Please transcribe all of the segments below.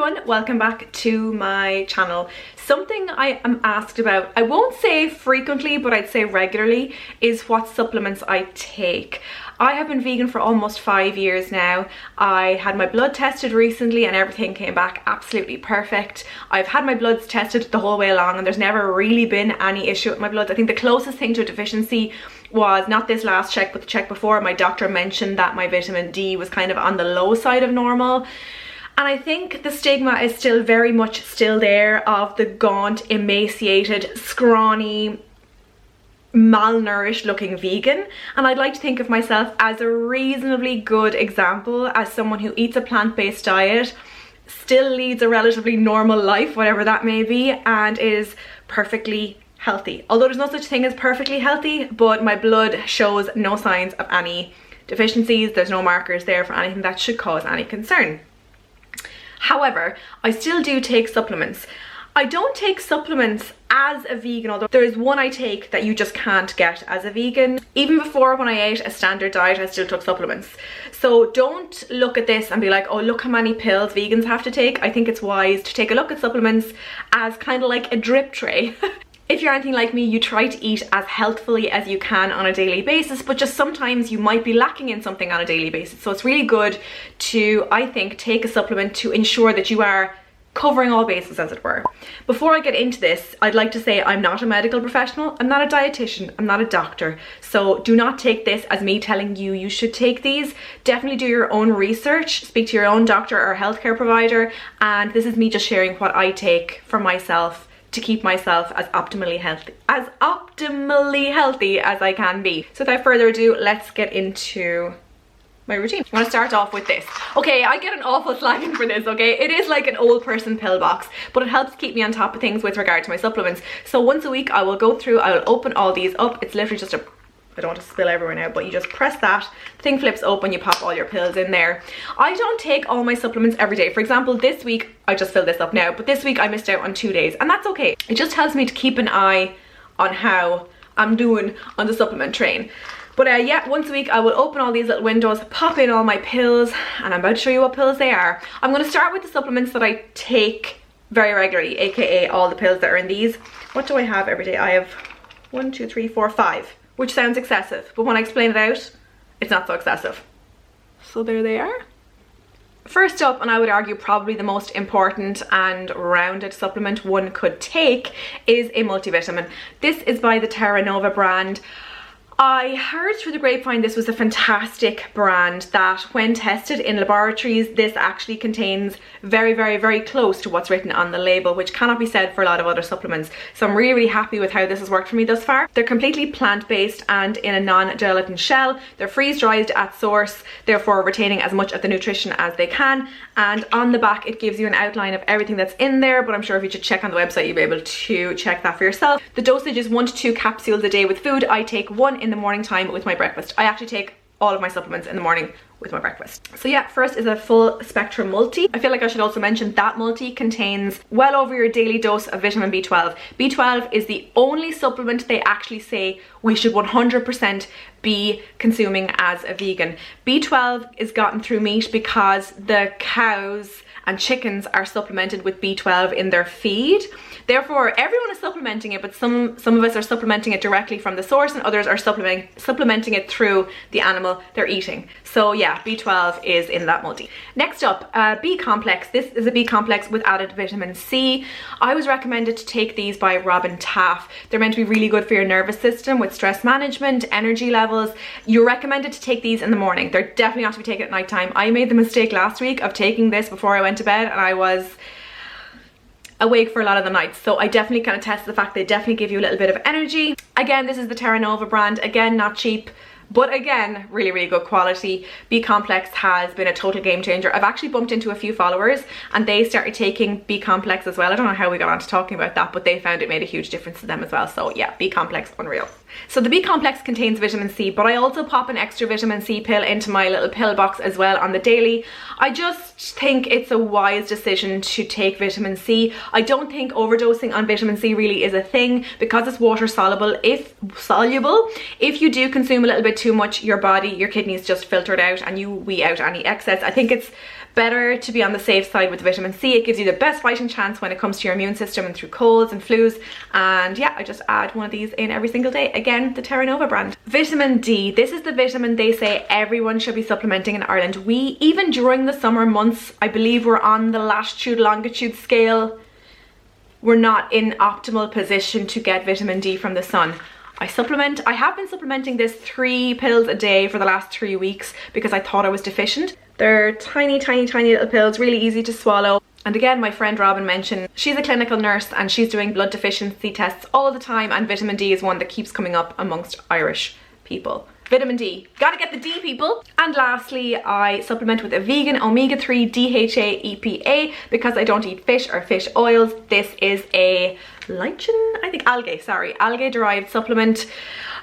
everyone, welcome back to my channel. Something I am asked about, I won't say frequently, but I'd say regularly, is what supplements I take. I have been vegan for almost 5 years now. I had my blood tested recently and everything came back absolutely perfect. I've had my bloods tested the whole way along and there's never really been any issue with my bloods. I think the closest thing to a deficiency was not this last check, but the check before. My doctor mentioned that my vitamin D was kind of on the low side of normal. And I think the stigma is still very much still there of the gaunt, emaciated, scrawny, malnourished looking vegan, and I'd like to think of myself as a reasonably good example as someone who eats a plant-based diet, still leads a relatively normal life, whatever that may be, and is perfectly healthy. Although there's no such thing as perfectly healthy, but my blood shows no signs of any deficiencies. There's no markers there for anything that should cause any concern. However, I still do take supplements. I don't take supplements as a vegan, although there is one I take that you just can't get as a vegan. Even before, when I ate a standard diet, I still took supplements. So don't look at this and be like, oh, look how many pills vegans have to take. I think it's wise to take a look at supplements as kind of like a drip tray. If you're anything like me, you try to eat as healthfully as you can on a daily basis, but just sometimes you might be lacking in something on a daily basis. So it's really good to, I think, take a supplement to ensure that you are covering all bases, as it were. Before I get into this, I'd like to say I'm not a medical professional, I'm not a dietitian, I'm not a doctor. So do not take this as me telling you you should take these. Definitely do your own research, speak to your own doctor or healthcare provider, and this is me just sharing what I take for myself to keep myself as optimally healthy as I can be. So without further ado, let's get into my routine. I'm gonna start off with this. Okay, I get an awful slagging for this, okay? It is like an old person pill box, but it helps keep me on top of things with regard to my supplements. So once a week I will go through, I will open all these up. It's literally just a, I don't want to spill everywhere now, but you just press that, the thing flips open, you pop all your pills in there. I don't take all my supplements every day. For example, this week, I just filled this up now, but this week I missed out on 2 days, and that's okay. It just helps me to keep an eye on how I'm doing on the supplement train. But yeah, once a week I will open all these little windows, pop in all my pills, and I'm about to show you what pills they are. I'm going to start with the supplements that I take very regularly, aka all the pills that are in these. What do I have every day? I have 1, 2, 3, 4, 5, which sounds excessive, but when I explain it out, it's not so excessive. So there they are. First up, and I would argue probably the most important and rounded supplement one could take, is a multivitamin. This is by the Terra Nova brand. I heard through the grapevine this was a fantastic brand that when tested in laboratories, this actually contains very, very, very close to what's written on the label, which cannot be said for a lot of other supplements. So I'm really, really happy with how this has worked for me thus far. They're completely plant-based and in a non-gelatin shell. They're freeze-dried at source, therefore retaining as much of the nutrition as they can. And on the back, it gives you an outline of everything that's in there, but I'm sure if you should check on the website, you'll be able to check that for yourself. The dosage is 1 to 2 capsules a day with food. I take 1 in the morning time with my breakfast. I actually take all of my supplements in the morning with my breakfast. So yeah, first is a full spectrum multi. I feel like I should also mention that multi contains well over your daily dose of vitamin B12. B12 is the only supplement they actually say we should 100% be consuming as a vegan. B12 is gotten through meat because the cows and chickens are supplemented with B12 in their feed. Therefore, everyone is supplementing it, but some of us are supplementing it directly from the source and others are supplementing it through the animal they're eating. So yeah, B12 is in that multi. Next up, B complex. This is a B complex with added vitamin C. I was recommended to take these by Robin Taff. They're meant to be really good for your nervous system with stress management, energy levels. You're recommended to take these in the morning. They're definitely not to be taken at night time. I made the mistake last week of taking this before I went to bed and I was awake for a lot of the nights. So I definitely kind of tested the fact they definitely give you a little bit of energy. Again, this is the Terra Nova brand. Again, not cheap, but again, really, really good quality. B complex has been a total game changer. I've actually bumped into a few followers and they started taking B complex as well. I don't know how we got on to talking about that, but they found it made a huge difference to them as well. So yeah, B complex, unreal. So the B complex contains vitamin C, but I also pop an extra vitamin C pill into my little pill box as well on the daily. I just think it's a wise decision to take vitamin C. I don't think overdosing on vitamin C really is a thing because it's water soluble. If you do consume a little bit too much, your body, your kidneys just filter it out and you wee out any excess. I think it's Better to be on the safe side with vitamin C. It gives you the best fighting chance when it comes to your immune system and through colds and flus. And yeah, I just add one of these in every single day. Again, the Terra Nova brand. Vitamin D. This is the vitamin they say everyone should be supplementing in Ireland. We, even during the summer months, I believe we're on the latitude longitude scale. We're not in optimal position to get vitamin D from the sun. I have been supplementing this 3 pills a day for the last 3 weeks because I thought I was deficient. They're tiny, tiny, tiny little pills, really easy to swallow. And again, my friend Robin mentioned she's a clinical nurse and she's doing blood deficiency tests all the time, and vitamin D is one that keeps coming up amongst Irish people. Vitamin D. Gotta get the D, people. And lastly, I supplement with a vegan omega-3 DHA EPA because I don't eat fish or fish oils. This is a lichen, I think, algae derived supplement.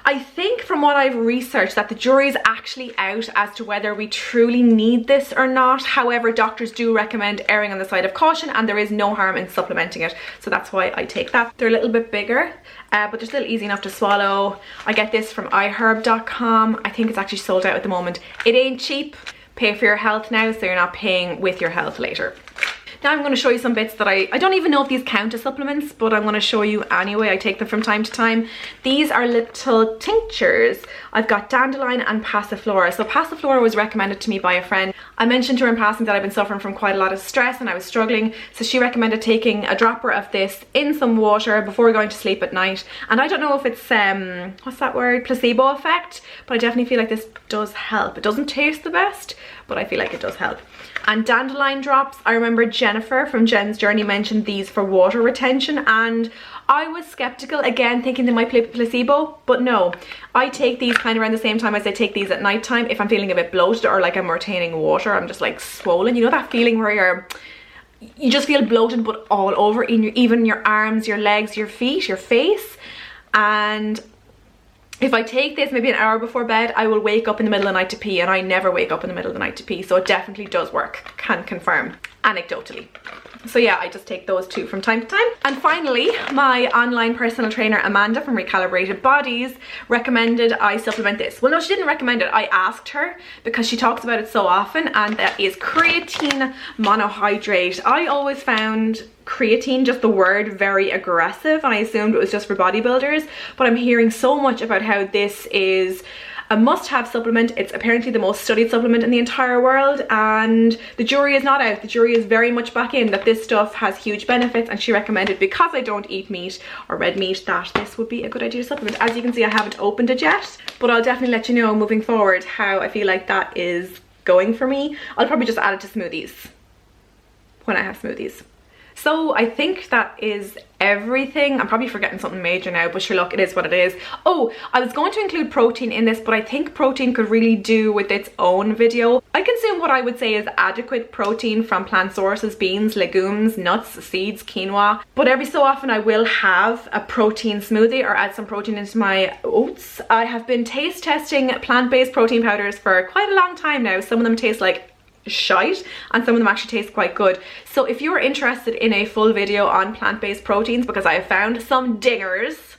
I think from what I've researched that the jury is actually out as to whether we truly need this or not. However, doctors do recommend erring on the side of caution, and there is no harm in supplementing it. So that's why I take that. They're a little bit bigger, but they're still easy enough to swallow. I get this from iherb.com. I think it's actually sold out at the moment. It ain't cheap. Pay for your health now, so you're not paying with your health later. Now I'm going to show you some bits that I don't even know if these count as supplements, but I'm going to show you anyway. I take them from time to time. These are little tinctures. I've got dandelion and passiflora. So passiflora was recommended to me by a friend. I mentioned to her in passing that I've been suffering from quite a lot of stress and I was struggling. So she recommended taking a dropper of this in some water before going to sleep at night. And I don't know if it's, what's that word? Placebo effect. But I definitely feel like this does help. It doesn't taste the best, but I feel like it does help. And dandelion drops, I remember Jennifer from Jen's Journey mentioned these for water retention, and I was skeptical, again thinking they might play placebo, but no. I take these kind of around the same time as I take these at night time if I'm feeling a bit bloated or like I'm retaining water. I'm just like swollen, you know that feeling where you just feel bloated but all over, in even your arms, your legs, your feet, your face. And if I take this maybe an hour before bed, I will wake up in the middle of the night to pee, and I never wake up in the middle of the night to pee, so it definitely does work, can confirm, anecdotally. So yeah, I just take those 2 from time to time. And finally, my online personal trainer Amanda from Recalibrated Bodies recommended I supplement this. Well, no, she didn't recommend it. I asked her because she talks about it so often, and that is creatine monohydrate. I always found creatine, just the word, very aggressive, and I assumed it was just for bodybuilders, but I'm hearing so much about how this is a must-have supplement. It's apparently the most studied supplement in the entire world, and the jury is not out. The jury is very much back in that this stuff has huge benefits, and she recommended, because I don't eat meat or red meat, that this would be a good idea to supplement. As you can see, I haven't opened it yet, but I'll definitely let you know moving forward how I feel like that is going for me. I'll probably just add it to smoothies when I have smoothies. So I think that is everything. I'm probably forgetting something major now, but sure, look, it is what it is. Oh, I was going to include protein in this, but I think protein could really do with its own video. I consume what I would say is adequate protein from plant sources: beans, legumes, nuts, seeds, quinoa. But every so often I will have a protein smoothie or add some protein into my oats. I have been taste testing plant-based protein powders for quite a long time now. Some of them taste like shite and some of them actually taste quite good. So if you're interested in a full video on plant-based proteins, because I have found some dingers,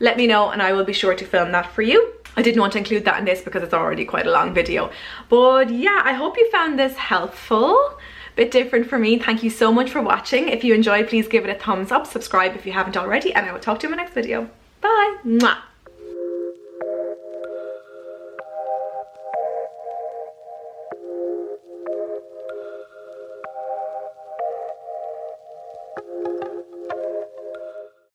let me know and I will be sure to film that for you. I didn't want to include that in this because it's already quite a long video. But yeah, I hope you found this helpful. Bit different for me. Thank you so much for watching. If you enjoyed, please give it a thumbs up, subscribe if you haven't already, and I will talk to you in my next video. Bye. Mwah.